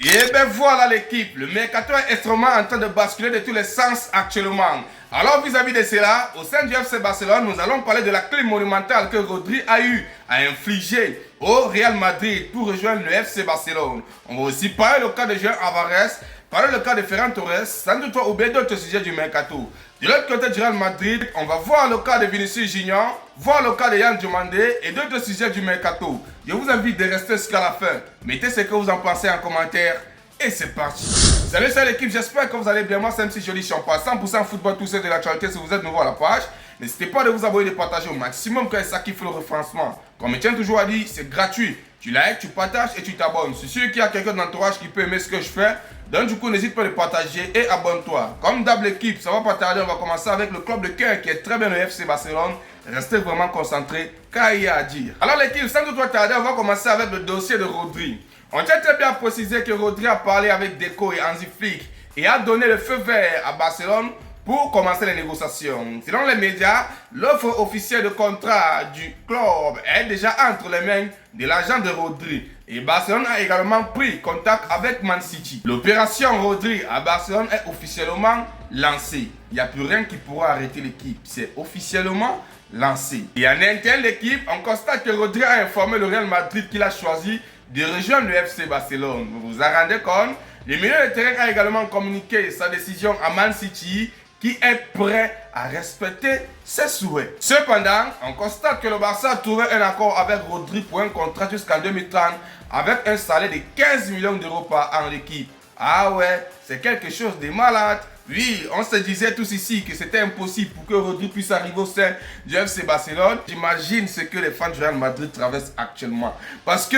Et bien voilà l'équipe, le mercato est extrêmement en train de basculer de tous les sens actuellement. Alors vis-à-vis de cela, au sein du FC Barcelone, nous allons parler de la clé monumentale que Rodri a eu à infliger au Real Madrid pour rejoindre le FC Barcelone. On va aussi parler le cas de Julián Álvarez, parler le cas de Ferran Torres, sans doute oublier d'autres sujets du mercato. De l'autre côté du Real Madrid, on va voir le cas de Vinicius Junior, voir le cas de Yan Diomandé et d'autres sujets du mercato. Je vous invite de rester jusqu'à la fin. Mettez ce que vous en pensez en commentaire et c'est parti. Salut l'équipe, j'espère que vous allez bien. Moi c'est MC Joli Champa, 100% football, tout ça de l'actualité. Si vous êtes nouveau à la page, n'hésitez pas de vous abonner et de partager au maximum car c'est ça qui fait le référencement. Comme je tiens toujours à dire, c'est gratuit. Tu likes, tu partages et tu t'abonnes. C'est sûr qu'il y a quelqu'un d'entourage qui peut aimer ce que je fais. Donc du coup, n'hésite pas à le partager et abonne-toi. Comme d'hab l'équipe, ça va pas tarder, on va commencer avec le club de cœur qui est très bien le FC Barcelone. Restez vraiment concentrés car il y a à dire. Alors l'équipe, sans doute tarder, on va commencer avec le dossier de Rodri. On tient très bien à préciser que Rodri a parlé avec Deco et Hansi Flick et a donné le feu vert à Barcelone pour commencer les négociations. Selon les médias, l'offre officielle de contrat du club est déjà entre les mains de l'agent de Rodri. Et Barcelone a également pris contact avec Man City. L'opération Rodri à Barcelone est officiellement lancée. Il n'y a plus rien qui pourra arrêter l'équipe. C'est officiellement lancé. Et en interne l'équipe, on constate que Rodri a informé le Real Madrid qu'il a choisi de rejoindre le FC Barcelone. Vous vous en rendez compte? Le milieu de terrain a également communiqué sa décision à Man City qui est prêt à respecter ses souhaits. Cependant, on constate que le Barça a trouvé un accord avec Rodri pour un contrat jusqu'en 2030 avec un salaire de 15 millions d'euros par an l'équipe. Ah ouais, c'est quelque chose de malade. Oui, on se disait tous ici que c'était impossible pour que Rodri puisse arriver au sein du FC Barcelone. J'imagine ce que les fans du Real Madrid traversent actuellement. Parce que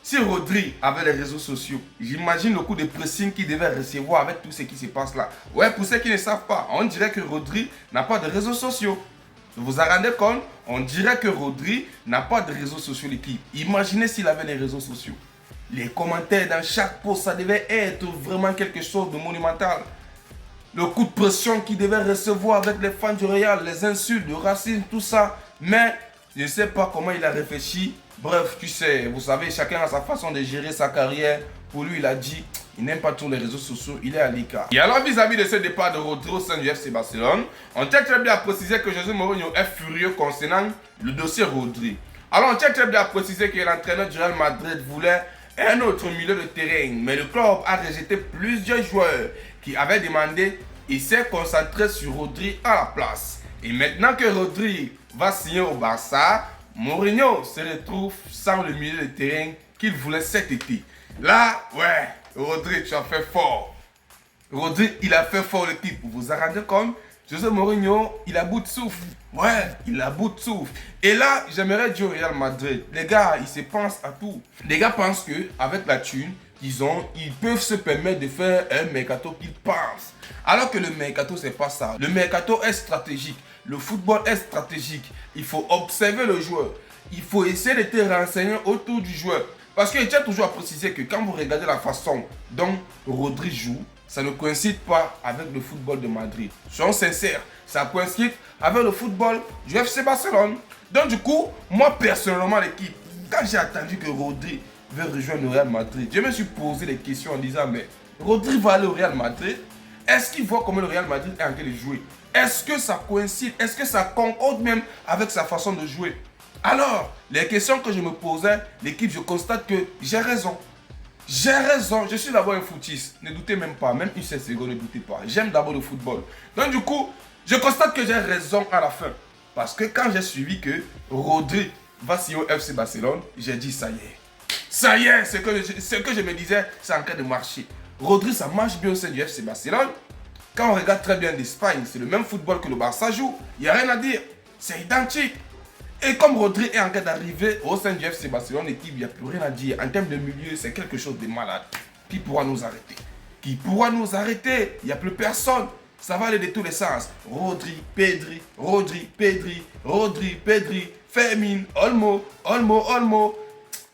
si Rodri avait les réseaux sociaux, j'imagine le coup de pressing qu'il devait recevoir avec tout ce qui se passe là. Ouais, pour ceux qui ne savent pas, on dirait que Rodri n'a pas de réseaux sociaux. Vous vous en rendez compte? On dirait que Rodri n'a pas de réseaux sociaux l'équipe. Imaginez s'il avait les réseaux sociaux. Les commentaires dans chaque post, ça devait être vraiment quelque chose de monumental. Le coup de pression qu'il devait recevoir avec les fans du Real, les insultes, le racisme, tout ça. Mais je ne sais pas comment il a réfléchi. Bref, tu sais, vous savez, chacun a sa façon de gérer sa carrière. Pour lui, il a dit, il n'aime pas tous les réseaux sociaux, il est à l'écart. Et alors, vis-à-vis de ce départ de Rodri au sein du FC Barcelone, on tient très bien à préciser que José Mourinho est furieux concernant le dossier Rodri. Alors, on tient très bien à préciser que l'entraîneur du Real Madrid voulait un autre milieu de terrain, mais le club a rejeté plusieurs joueurs qui avaient demandé et s'est concentré sur Rodri à la place. Et maintenant que Rodri va signer au Barça, Mourinho se retrouve sans le milieu de terrain qu'il voulait cet été. Là, ouais, Rodri, tu as fait fort. Rodri, il a fait fort l'équipe. Vous vous en rendez compte? José Mourinho, il a bout de souffle. Ouais, il a bout de souffle. Et là, j'aimerais dire au Real Madrid, les gars, ils se pensent à tout. Les gars pensent qu'avec la thune qu'ils ont, ils peuvent se permettre de faire un mercato qu'ils pensent. Alors que le mercato, c'est pas ça. Le mercato est stratégique. Le football est stratégique. Il faut observer le joueur. Il faut essayer de te renseigner autour du joueur. Parce que je tiens toujours à préciser que quand vous regardez la façon dont Rodri joue, ça ne coïncide pas avec le football de Madrid. Soyons sincères, ça coïncide avec le football du FC Barcelone. Donc du coup, moi personnellement l'équipe, quand j'ai attendu que Rodri veut rejoindre le Real Madrid, je me suis posé des questions en disant, mais Rodri va aller au Real Madrid? Est-ce qu'il voit comment le Real Madrid est en train de jouer? Est-ce que ça coïncide? Est-ce que ça concorde même avec sa façon de jouer? Alors, les questions que je me posais, l'équipe, je constate que j'ai raison. J'ai raison, je suis d'abord un footiste. Ne doutez même pas, même une seule seconde, ne doutez pas. J'aime d'abord le football. Donc du coup, je constate que j'ai raison à la fin. Parce que quand j'ai suivi que Rodri va signer au FC Barcelone, j'ai dit ça y est. Ça y est, ce que je me disais, c'est en train de marcher. Rodri, ça marche bien au sein du FC Barcelone. Quand on regarde très bien l'Espagne, c'est le même football que le Barça joue. Il n'y a rien à dire. C'est identique. Et comme Rodri est en train d'arriver au sein du FC Barcelone, l'équipe, il n'y a plus rien à dire. En termes de milieu, c'est quelque chose de malade. Qui pourra nous arrêter? Qui pourra nous arrêter? Il n'y a plus personne. Ça va aller de tous les sens. Rodri, Pedri, Rodri, Pedri, Rodri, Pedri, Fermin, Olmo, Olmo, Olmo.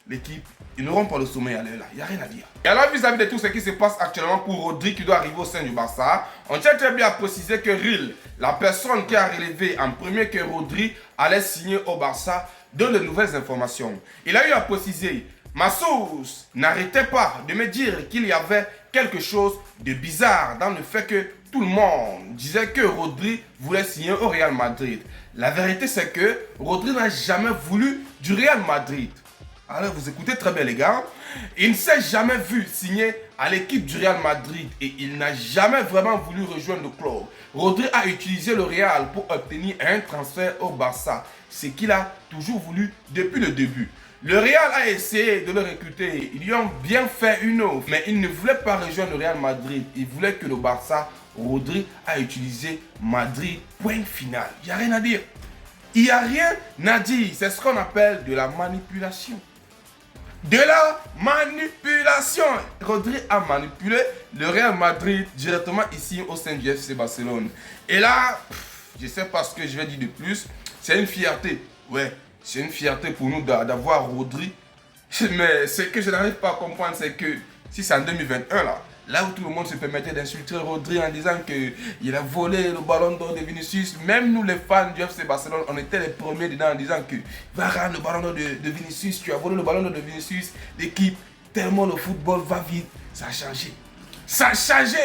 L'équipe, ils n'auront pas le sommeil à l'heure là. Il n'y a rien à dire. Et alors, vis-à-vis de tout ce qui se passe actuellement pour Rodri qui doit arriver au sein du Barça, on tient très bien à préciser que Ril, la personne qui a relevé en premier que Rodri allait signer au Barça, donne de nouvelles informations. Il a eu à préciser, Ma source n'arrêtait pas de me dire qu'il y avait quelque chose de bizarre dans le fait que tout le monde disait que Rodri voulait signer au Real Madrid. La vérité, c'est que Rodri n'a jamais voulu du Real Madrid. Alors, vous écoutez très bien, les gars. Il ne s'est jamais vu signer à l'équipe du Real Madrid et il n'a jamais vraiment voulu rejoindre le club. Rodri a utilisé le Real pour obtenir un transfert au Barça, ce qu'il a toujours voulu depuis le début. Le Real a essayé de le recruter, ils lui ont bien fait une offre, mais il ne voulait pas rejoindre le Real Madrid. Il voulait que le Barça, Rodri a utilisé Madrid, point final. Il n'y a rien à dire. Il n'y a rien à dire, c'est ce qu'on appelle de la manipulation. De la manipulation. Rodri a manipulé le Real Madrid directement ici au sein du FC Barcelone. Et là, je ne sais pas ce que je vais dire de plus. C'est une fierté. Ouais, c'est une fierté pour nous d'avoir Rodri. Mais ce que je n'arrive pas à comprendre, c'est que si c'est en 2021 là où tout le monde se permettait d'insulter Rodri en disant qu'il a volé le ballon d'or de Vinicius, même nous les fans du FC Barcelone, on était les premiers dedans en disant que va rendre le ballon d'or de Vinicius, tu as volé le ballon d'or de Vinicius, l'équipe, tellement le football va vite, ça a changé. Ça a changé.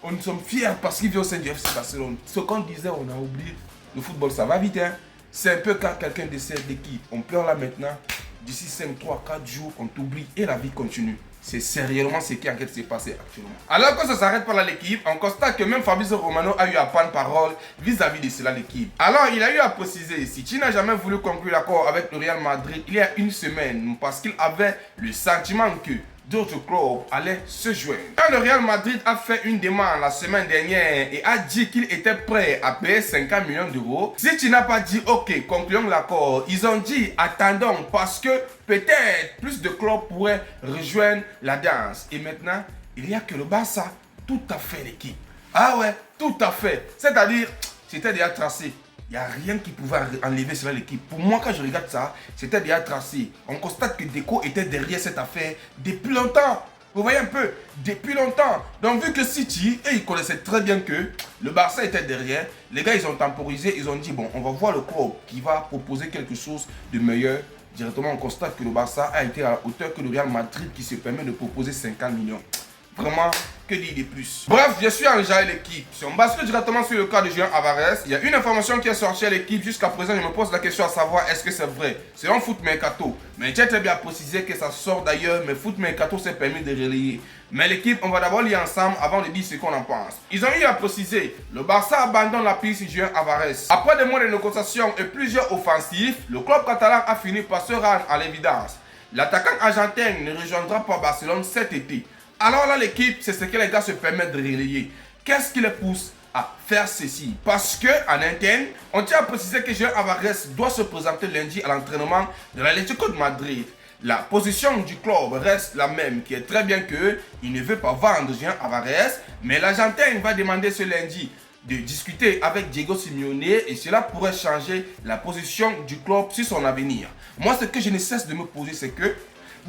On nous sommes fiers parce qu'il vient au sein du FC Barcelone. Ce qu'on disait, on a oublié. Le football, ça va vite, hein. C'est un peu quand quelqu'un décède d'équipe. On pleure là maintenant. D'ici 5, 3, 4 jours, on t'oublie et la vie continue. C'est sérieusement ce qui est en train de se passer actuellement. Alors que ça s'arrête par là l'équipe, on constate que même Fabrizio Romano a eu à prendre parole vis-à-vis de cela l'équipe. Alors il a eu à préciser, si tu n'as jamais voulu conclure l'accord avec le Real Madrid il y a une semaine, parce qu'il avait le sentiment que d'autres clubs allaient se joindre. Quand le Real Madrid a fait une demande la semaine dernière et a dit qu'il était prêt à payer 50 millions d'euros, si tu n'as pas dit ok, concluons l'accord, ils ont dit attendons parce que peut-être plus de clubs pourraient rejoindre la danse. Et maintenant, il n'y a que le Barça, tout à fait l'équipe. Ah ouais, tout à fait. C'est-à-dire, c'était déjà tracé. Il n'y a rien qui pouvait enlever cela l'équipe. Pour moi, quand je regarde ça, c'était déjà tracé. On constate que Deco était derrière cette affaire depuis longtemps. Vous voyez un peu, depuis longtemps. Donc, vu que City, et ils connaissaient très bien que le Barça était derrière, les gars, ils ont temporisé, ils ont dit, bon, on va voir le club qui va proposer quelque chose de meilleur. Directement, on constate que le Barça a été à la hauteur que le Real Madrid qui se permet de proposer 50 millions. Vraiment, que dire de plus? Bref, je suis enjaillé l'équipe. Si on bascule directement sur le cas de Julián Álvarez, il y a une information qui est sortie à l'équipe. Jusqu'à présent, je me pose la question à savoir est-ce que c'est vrai. Selon Foot Mercato, mais j'ai très bien précisé que ça sort d'ailleurs, mais Foot Mercato s'est permis de relayer. Mais l'équipe, on va d'abord lire ensemble avant de dire ce qu'on en pense. Ils ont eu à préciser, le Barça abandonne la piste Julián Álvarez. Après des mois de négociations et plusieurs offensifs, le club catalan a fini par se rendre à l'évidence. L'attaquant argentin ne rejoindra pas Barcelone cet été. Alors là, l'équipe, c'est ce que les gars se permettent de relayer. Qu'est-ce qui les pousse à faire ceci? Parce qu'en interne, on tient à préciser que Julián Álvarez doit se présenter lundi à l'entraînement de l'Atlético de Madrid. La position du club reste la même, qui est très bien qu'il ne veut pas vendre Julián Álvarez, mais l'Argentin va demander ce lundi de discuter avec Diego Simeone et cela pourrait changer la position du club sur son avenir. Moi, ce que je ne cesse de me poser, c'est que,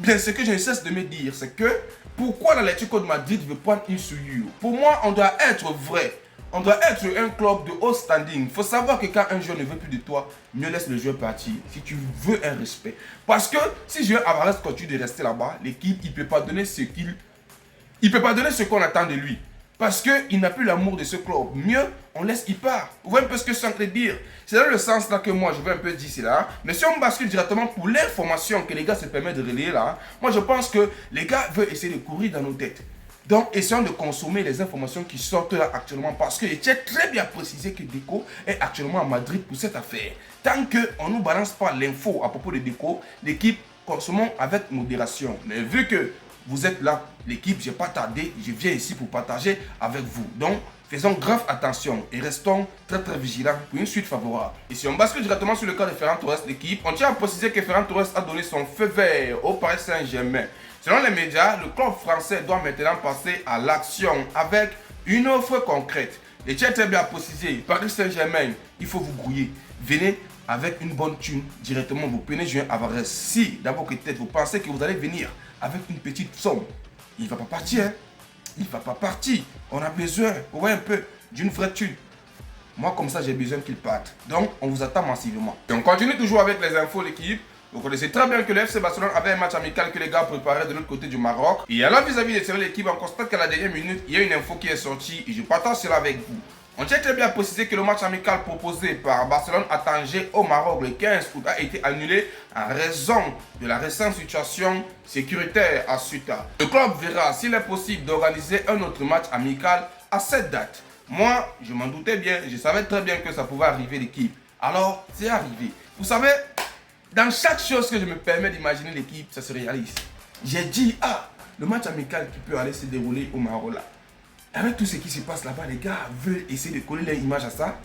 ce que je ne cesse de me dire, c'est que pourquoi l'Atlético de Madrid veut prendre une souillure? Pour moi, on doit être vrai. On doit être un club de haut standing. Il faut savoir que quand un joueur ne veut plus de toi, mieux laisse le joueur partir. Si tu veux un respect. Parce que si Julián Álvarez continue de rester là-bas, l'équipe, il ne peut pas donner ce qu'il... Il ne peut pas donner ce qu'on attend de lui. Parce qu'il n'a plus l'amour de ce club. Mieux, on laisse, il part. Vous voyez un peu ce que je suis en train de dire. C'est dans le sens là que moi, je veux un peu dire cela. Mais si on bascule directement pour l'information que les gars se permettent de relayer là, moi je pense que les gars veulent essayer de courir dans nos têtes. Donc, essayons de consommer les informations qui sortent là actuellement. Parce que j'ai très bien précisé que Deco est actuellement à Madrid pour cette affaire. Tant qu'on ne nous balance pas l'info à propos de Deco, l'équipe, consommons avec modération. Mais vu que vous êtes là, l'équipe, je n'ai pas tardé, je viens ici pour partager avec vous. Donc, faisons grave attention et restons très vigilants pour une suite favorable. Et si on bascule directement sur le cas de Ferran Torres, l'équipe, on tient à préciser que Ferran Torres a donné son feu vert au Paris Saint-Germain. Selon les médias, le club français doit maintenant passer à l'action avec une offre concrète. Et tiens très bien à préciser, Paris Saint-Germain, il faut vous grouiller. Venez avec une bonne thune directement, vous prenez Julián Álvarez. Si dans votre tête, vous pensez que vous allez venir avec une petite somme, il ne va pas partir. Hein? Il ne va pas partir. On a besoin, vous voyez un peu, d'une vraie thune. Moi, comme ça, j'ai besoin qu'il parte. Donc, on vous attend massivement. Et on continue toujours avec les infos, l'équipe. Vous connaissez très bien que le FC Barcelone avait un match amical que les gars préparaient de l'autre côté du Maroc. Et alors vis-à-vis de l'équipe, on constate qu'à la dernière minute, il y a une info qui est sortie et je partage cela avec vous. On tient très bien à préciser que le match amical proposé par Barcelone à Tanger au Maroc le 15 août a été annulé en raison de la récente situation sécuritaire à Ceuta. Le club verra s'il est possible d'organiser un autre match amical à cette date. Moi, je m'en doutais bien, je savais très bien que ça pouvait arriver l'équipe. Alors, c'est arrivé. Vous savez, dans chaque chose que je me permets d'imaginer l'équipe, ça se réalise. J'ai dit, le match amical qui peut aller se dérouler au Maroc là. Avec tout ce qui se passe là-bas, les gars veulent essayer de coller leur image à ça.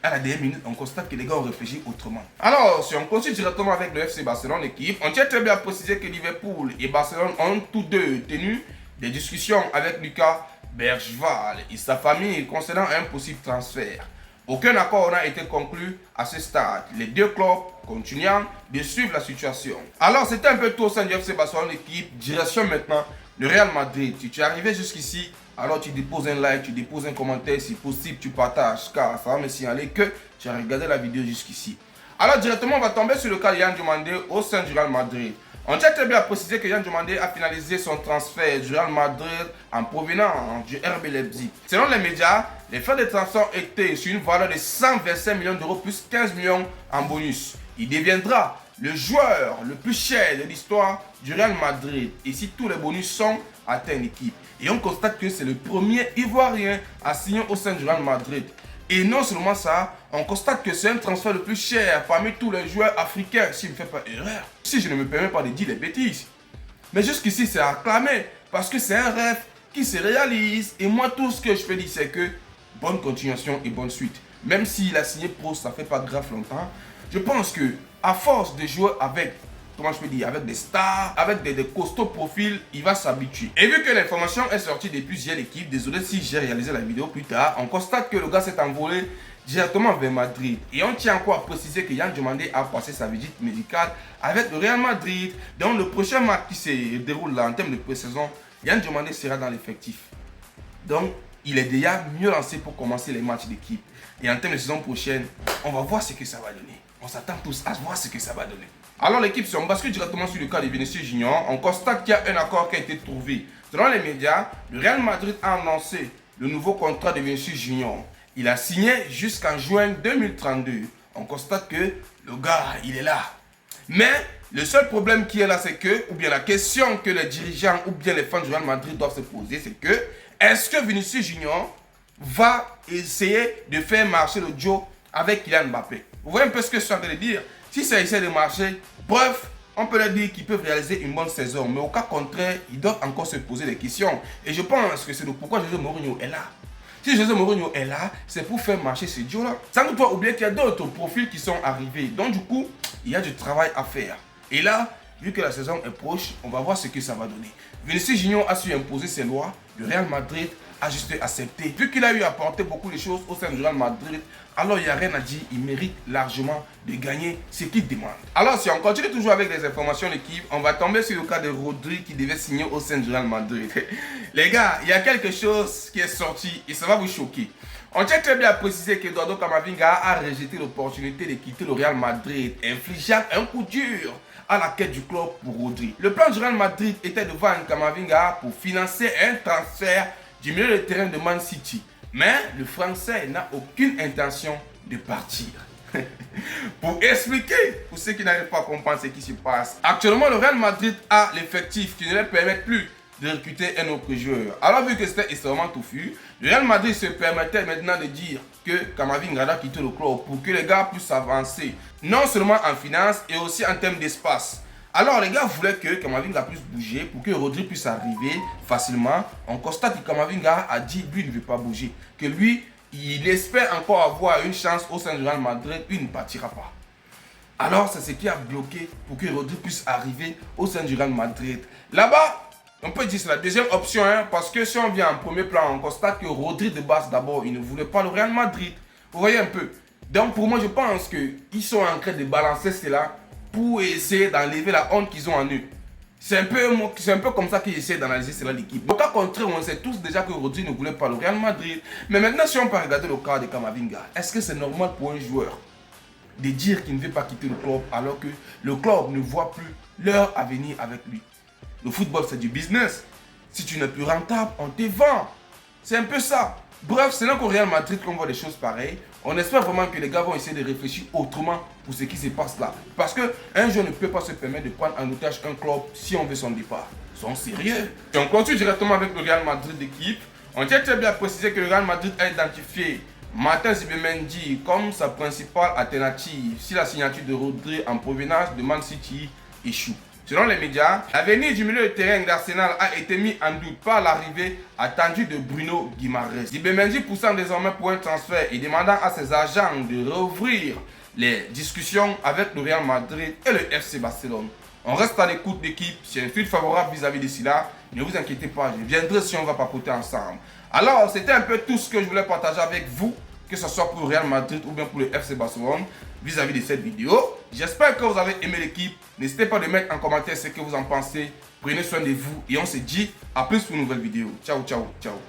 À la dernière minute, on constate que les gars ont réfléchi autrement. Alors, si on continue directement avec le FC Barcelone, l'équipe, on tient très bien à préciser que Liverpool et Barcelone ont tous deux tenu des discussions avec Lucas Bergwijn et sa famille concernant un possible transfert. Aucun accord n'a été conclu à ce stade. Les deux clubs continuant de suivre la situation. Alors, c'était un peu tôt au sein du FC Barcelone, l'équipe. Direction maintenant le Real Madrid. Si tu es arrivé jusqu'ici, alors tu déposes un like, tu déposes un commentaire, si possible tu partages, car ça va me signaler que tu as regardé la vidéo jusqu'ici. Alors directement on va tomber sur le cas de Yan Diomandé au sein du Real Madrid. On tient très bien à préciser que Yan Diomandé a finalisé son transfert du Real Madrid en provenance du RB Leipzig. Selon les médias, les frais de transfert étaient sur une valeur de 125 millions d'euros plus 15 millions en bonus. Il deviendra le joueur le plus cher de l'histoire du Real Madrid et si tous les bonus sont atteints l'équipe. Et on constate que c'est le premier Ivoirien à signer au sein du Real Madrid. Et non seulement ça, on constate que c'est un transfert le plus cher parmi tous les joueurs africains, s'il ne me fait pas erreur. Si je ne me permets pas de dire des bêtises. Mais jusqu'ici, c'est acclamé parce que c'est un rêve qui se réalise. Et moi, tout ce que je peux dire, c'est que bonne continuation et bonne suite. Même s'il a signé pro, ça fait pas grave longtemps. Je pense que à force de jouer avec, comment je peux dire, avec des stars, avec des costauds profils, il va s'habituer. Et vu que l'information est sortie depuis plusieurs équipes, désolé si j'ai réalisé la vidéo plus tard, on constate que le gars s'est envolé directement vers Madrid. Et on tient encore à préciser que Yan Diomandé a passé sa visite médicale avec le Real Madrid. Dans le prochain match qui se déroule là en termes de pré-saison, Yan Diomandé sera dans l'effectif. Donc, il est déjà mieux lancé pour commencer les matchs d'équipe. Et en termes de saison prochaine, on va voir ce que ça va donner. On s'attend tous à voir ce que ça va donner. Alors l'équipe, si on bascule directement sur le cas de Vinicius Junior, on constate qu'il y a un accord qui a été trouvé. Selon les médias, le Real Madrid a annoncé le nouveau contrat de Vinicius Junior. Il a signé jusqu'en juin 2032. On constate que le gars, il est là. Mais le seul problème qui est là, c'est que, ou bien la question que les dirigeants ou bien les fans du Real Madrid doivent se poser, c'est que, est-ce que Vinicius Junior va essayer de faire marcher le duo avec Kylian Mbappé? Vous voyez un peu ce que je suis en train de dire? Si ça essaie de marcher, bref, on peut leur dire qu'ils peuvent réaliser une bonne saison. Mais au cas contraire, ils doivent encore se poser des questions. Et je pense que c'est pourquoi José Mourinho est là. Si José Mourinho est là, c'est pour faire marcher ce duo-là. Sans toutefois oublier qu'il y a d'autres profils qui sont arrivés. Donc du coup, il y a du travail à faire. Et là, vu que la saison est proche, on va voir ce que ça va donner. Vinicius Junior a su imposer ses lois. Le Real Madrid a juste accepté. Vu qu'il a eu à apporter beaucoup de choses au sein du Real Madrid, alors il n'y a rien à dire, il mérite largement de gagner ce qu'il demande. Alors si on continue toujours avec les informations de l'équipe, on va tomber sur le cas de Rodri qui devait signer au sein du Real Madrid. Les gars, il y a quelque chose qui est sorti et ça va vous choquer. On tient très bien à préciser qu'Eduardo Camavinga a rejeté l'opportunité de quitter le Real Madrid, infligeant un coup dur à la quête du club pour Rodri. Le plan du Real Madrid était de vendre Camavinga pour financer un transfert du milieu de terrain de Man City. Mais le Français n'a aucune intention de partir. Pour expliquer, pour ceux qui n'arrivent pas à comprendre ce qui se passe, actuellement le Real Madrid a l'effectif qui ne leur permet plus de recruter un autre joueur. Alors vu que c'était extrêmement touffu, le Real Madrid se permettait maintenant de dire que Camavinga doit quitter le club pour que les gars puissent avancer, non seulement en finance et aussi en termes d'espace. Alors les gars voulaient que Camavinga puisse bouger pour que Rodri puisse arriver facilement. On constate que Camavinga a dit lui ne veut pas bouger, que lui il espère encore avoir une chance au sein du Real Madrid, il ne partira pas. Alors c'est ce qui a bloqué pour que Rodri puisse arriver au sein du Real Madrid. Là-bas, on peut dire c'est la deuxième option, parce que si on vient en premier plan, on constate que Rodri de base d'abord, il ne voulait pas le Real Madrid. Vous voyez un peu. Donc pour moi je pense qu'ils sont en train de balancer cela pour essayer d'enlever la honte qu'ils ont en eux. C'est un peu comme ça qu'ils essaient d'analyser cela l'équipe. Au cas contraire, on sait tous déjà que Rodri ne voulait pas le Real Madrid. Mais maintenant, si on peut regarder le cas de Camavinga, est-ce que c'est normal pour un joueur de dire qu'il ne veut pas quitter le club alors que le club ne voit plus leur avenir avec lui. Le football, c'est du business. Si tu n'es plus rentable, on te vend. C'est un peu ça. Bref, c'est là qu'au Real Madrid qu'on voit des choses pareilles. On espère vraiment que les gars vont essayer de réfléchir autrement pour ce qui se passe là. Parce qu'un joueur ne peut pas se permettre de prendre en otage un club si on veut son départ. Ils sont sérieux. Et on continue directement avec le Real Madrid d'équipe. On tient très bien à préciser que le Real Madrid a identifié Martin Zubimendi comme sa principale alternative si la signature de Rodri en provenance de Man City échoue. Selon les médias, l'avenir du milieu de terrain d'Arsenal a été mis en doute par l'arrivée attendue de Bruno Guimaraes. Zubimendi poussant désormais pour un transfert et demandant à ses agents de rouvrir les discussions avec le Real Madrid et le FC Barcelone. On reste à l'écoute d'équipe, c'est un fil favorable vis-à-vis de cela. Ne vous inquiétez pas, je viendrai si on va papoter ensemble. Alors, c'était un peu tout ce que je voulais partager avec vous, que ce soit pour le Real Madrid ou bien pour le FC Barcelone, vis-à-vis de cette vidéo. J'espère que vous avez aimé l'équipe. N'hésitez pas à mettre en commentaire ce que vous en pensez. Prenez soin de vous et on se dit à plus pour une nouvelle vidéo. Ciao, ciao, ciao.